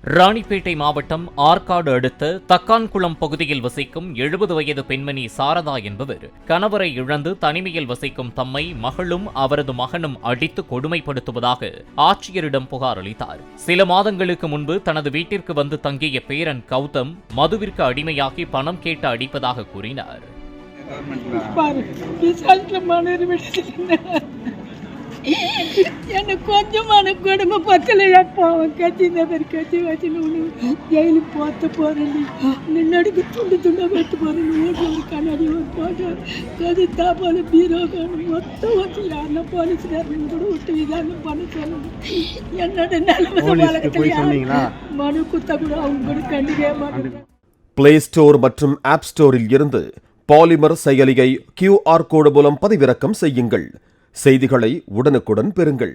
ராணிப்பேட்டை மாவட்டம் ஆற்காடு அடுத்த தக்கான்குளம் பகுதியில் வசிக்கும் 70 வயது பெண்மணி சாரதா என்பவர் கணவரை இழந்து தனிமையில் வசிக்கும் தம்மை மகளும் அவரது மகனும் அடித்து கொடுமைப்படுத்துவதாக ஆட்சியரிடம் புகார் அளித்தார். சில மாதங்களுக்கு முன்பு தனது வீட்டிற்கு வந்து தங்கிய பேரன் கௌதம் மதுவிற்கு அடிமையாகி பணம் கேட்டு அடிப்பதாக கூறினார். எனக்கு கொஞ்சமான கொடுமை பத்தலையாப்பா. அவன் கட்சி நபர் கட்சி வச்சுன்னு ஜெயிலுக்கு போத்த போறேன், நின்னடிக்கு துண்டு துண்டா வெட்டு போறேன், ஓட்டு ஒரு கண்ணாடி ஒரு போட்டு கது தாப்பால பீரோ மொத்தம் வச்சு யாருன்னா போலீஸ்காரன் கூட விட்டு இதாங்க பண்ண சொல்லணும். என்னோட நிலைமை வழக்கத்துல மனு குத்த கூட அவங்க கூட கண்டிக்கவே மாட்டேன். பிளே ஸ்டோர் மற்றும் ஆப் ஸ்டோரில் இருந்து பாலிமர் செயலியை QR கோடு மூலம் பதிவிறக்கம் செய்யுங்கள். செய்திகளை உடனுக்குடன் பெறுங்கள்.